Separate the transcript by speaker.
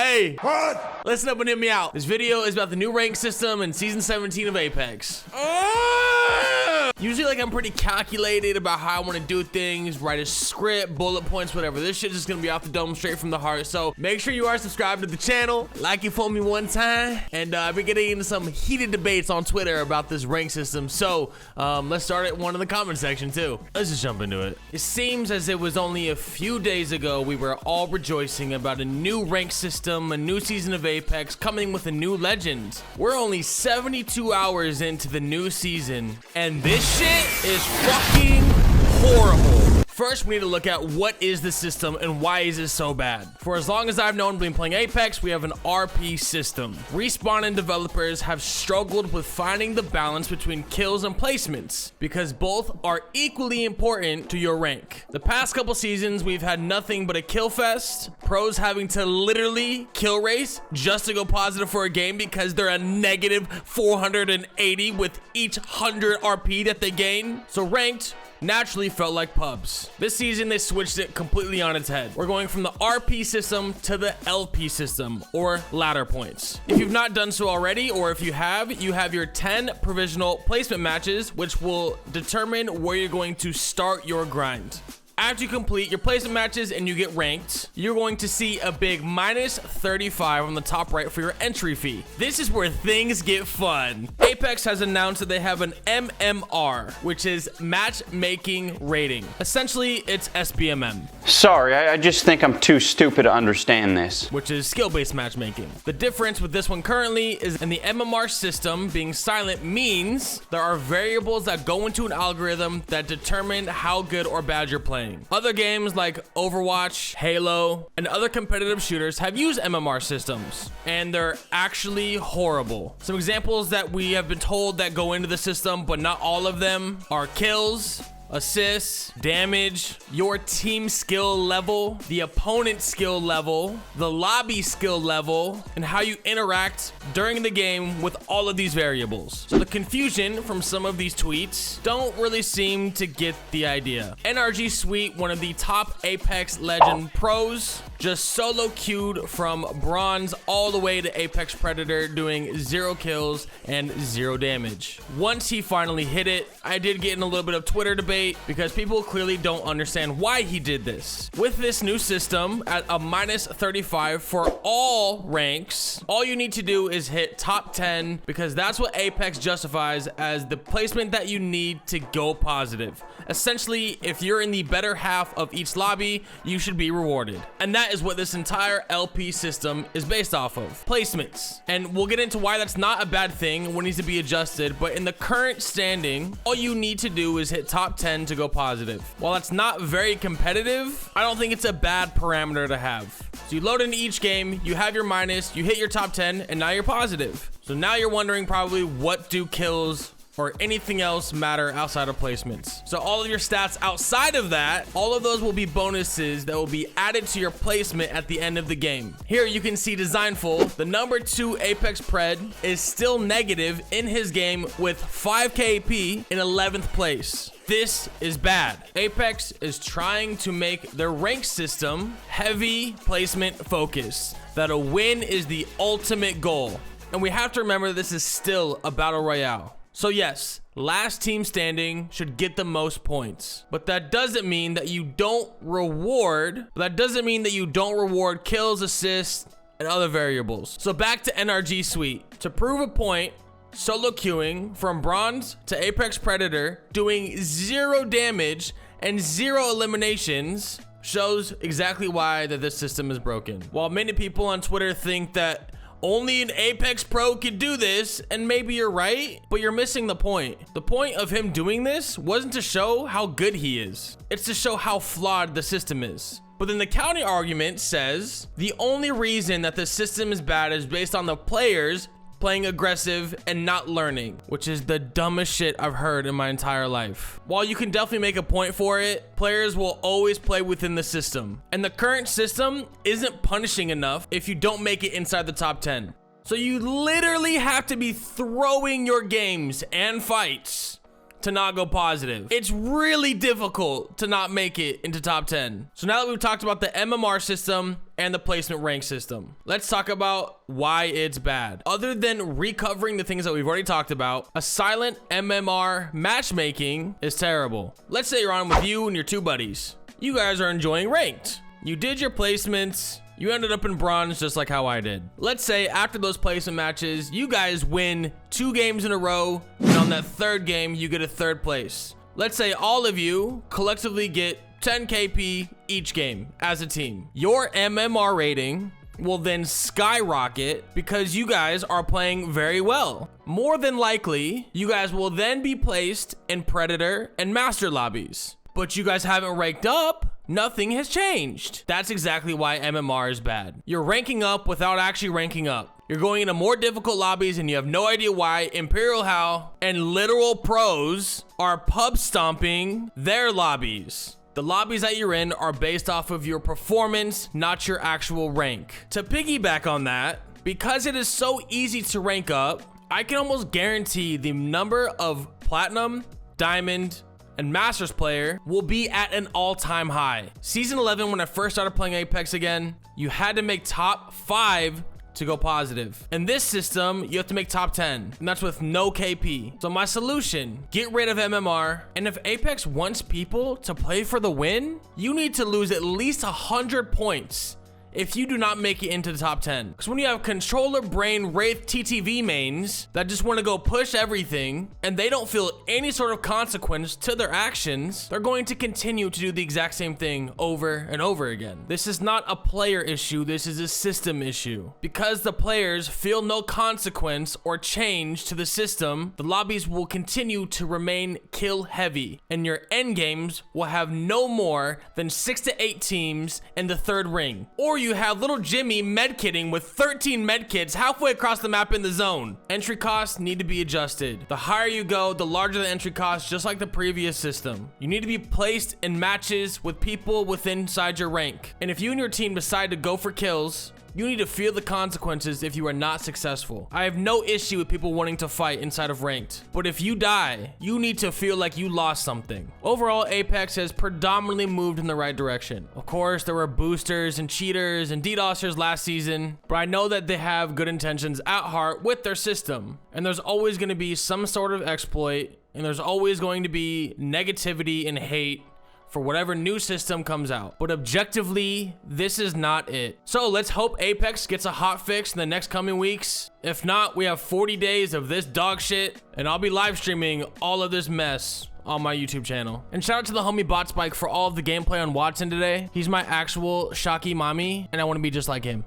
Speaker 1: Hey, what? Listen up and hear me out. This video is about the new rank system in season 17 of Apex. Usually, like, I'm pretty calculated about how I want to do things, write a script, bullet points, whatever. This shit's just gonna be off the dome, straight from the heart. So make sure you are subscribed to the channel, like it for me one time, and I've been getting into some heated debates on Twitter about this rank system. So let's start at one in the comment section too. Let's just jump into it. It seems as it was only a few days ago we were all rejoicing about a new rank system, a new season of Apex coming with a new legend. We're only 72 hours into the new season, and this shit is fucking horrible. First, we need to look at what is the system and why is it so bad. For as long as I've known been playing Apex, we have an RP system. Respawn and developers have struggled with finding the balance between kills and placements because both are equally important to your rank. The past couple seasons, we've had nothing but a kill fest, pros having to literally kill race just to go positive for a game because they're a negative 480 with each 100 RP that they gain. So ranked naturally felt like pubs. This season, they switched it completely on its head. We're going from the RP system to the LP system, or ladder points. If you've not done so already, or if you have your 10 provisional placement matches, which will determine where you're going to start your grind. After you complete your placement matches and you get ranked, you're going to see a big minus 35 on the top right for your entry fee. This is where things get fun. Apex has announced that they have an MMR, which is matchmaking rating. Essentially, it's SBMM.
Speaker 2: Sorry, I just think I'm too stupid to understand this.
Speaker 1: Which is skill-based matchmaking. The difference with this one currently is in the MMR system, being silent means there are variables that go into an algorithm that determine how good or bad you're playing. Other games like Overwatch, Halo, and other competitive shooters have used MMR systems, and they're actually horrible. Some examples that we have been told that go into the system, but not all of them, are kills, assists, damage, your team skill level, the opponent skill level, the lobby skill level, and how you interact during the game with all of these variables. So the confusion from some of these tweets don't really seem to get the idea. NRG Sweet, one of the top Apex Legend pros, just solo queued from bronze all the way to Apex Predator, doing 0 kills and 0 damage. Once he finally hit it, I did get in a little bit of Twitter debate because people clearly don't understand why he did this. With this new system at a minus 35 for all ranks, all you need to do is hit top 10 because that's what Apex justifies as the placement that you need to go positive. Essentially, if you're in the better half of each lobby, you should be rewarded. And that is what this entire LP system is based off of. Placements. And we'll get into why that's not a bad thing and what needs to be adjusted, but in the current standing, all you need to do is hit top 10 to go positive. While that's not very competitive, I don't think it's a bad parameter to have. So you load into each game, you have your minus, you hit your top 10, and now you're positive. So now you're wondering probably, what do kills or anything else matter outside of placements? So all of your stats outside of that, all of those will be bonuses that will be added to your placement at the end of the game. Here you can see Designful, the number 2 Apex Pred, is still negative in his game with 5 KP in 11th place. This is bad. Apex is trying to make their rank system heavy placement focused, that a win is the ultimate goal. And we have to remember this is still a battle royale. So yes, last team standing should get the most points, but that doesn't mean that you don't reward kills, assists, and other variables. So back to NRG Suite. To prove a point, solo queuing from bronze to Apex Predator, doing 0 damage and 0 eliminations shows exactly why that this system is broken. While many people on Twitter think that only an Apex Pro could do this, and maybe you're right, but you're missing the point. The point of him doing this wasn't to show how good he is. It's to show how flawed the system is. But then the counter argument says the only reason that the system is bad is based on the players playing aggressive and not learning, which is the dumbest shit I've heard in my entire life. While you can definitely make a point for it, players will always play within the system. And the current system isn't punishing enough if you don't make it inside the top 10. So you literally have to be throwing your games and fights to not go positive. It's really difficult to not make it into top 10. So now that we've talked about the MMR system and the placement rank system. Let's talk about why it's bad. Other than recovering the things that we've already talked about, a silent MMR matchmaking is terrible. Let's say you're on with you and your two buddies. You guys are enjoying ranked. You did your placements. You ended up in bronze just like how I did. Let's say after those placement matches, you guys win 2 games in a row, and on that 3rd game, you get a 3rd place. Let's say all of you collectively get 10 KP each game as a team. Your MMR rating will then skyrocket because you guys are playing very well. More than likely, you guys will then be placed in Predator and Master lobbies. But you guys haven't ranked up. Nothing has changed. That's exactly why MMR is bad. You're ranking up without actually ranking up. You're going into more difficult lobbies and you have no idea why Imperial Hal and literal pros are pub stomping their lobbies. The lobbies that you're in are based off of your performance, not your actual rank. To piggyback on that, because it is so easy to rank up, I can almost guarantee the number of platinum, diamond, and Masters player will be at an all-time high. Season 11, when I first started playing Apex again, you had to make top 5 to go positive. In this system, you have to make top 10, and that's with no KP. So my solution, get rid of MMR, and if Apex wants people to play for the win, you need to lose at least 100 points if you do not make it into the top 10. Because when you have controller brain wraith TTV mains that just want to go push everything and they don't feel any sort of consequence to their actions, they're going to continue to do the exact same thing over and over again. This is not a player issue, this is a system issue. Because the players feel no consequence or change to the system, the lobbies will continue to remain kill heavy, and your end games will have no more than 6 to 8 teams in the 3rd ring. Or you have little Jimmy medkitting with 13 medkits halfway across the map in the zone. Entry costs need to be adjusted. The higher you go, the larger the entry cost, just like the previous system. You need to be placed in matches with people within inside your rank. And if you and your team decide to go for kills, you need to feel the consequences if you are not successful. I have no issue with people wanting to fight inside of ranked, but if you die, you need to feel like you lost something. Overall, Apex has predominantly moved in the right direction. Of course, there were boosters and cheaters and DDoSers last season, but I know that they have good intentions at heart with their system, and there's always going to be some sort of exploit, and there's always going to be negativity and hate for whatever new system comes out. But objectively, this is not it. So let's hope Apex gets a hot fix in the next coming weeks. If not, we have 40 days of this dog shit, and I'll be live streaming all of this mess on my YouTube channel. And shout out to the homie BotSpike for all of the gameplay on Wattson today. He's my actual Shocky mommy, and I want to be just like him.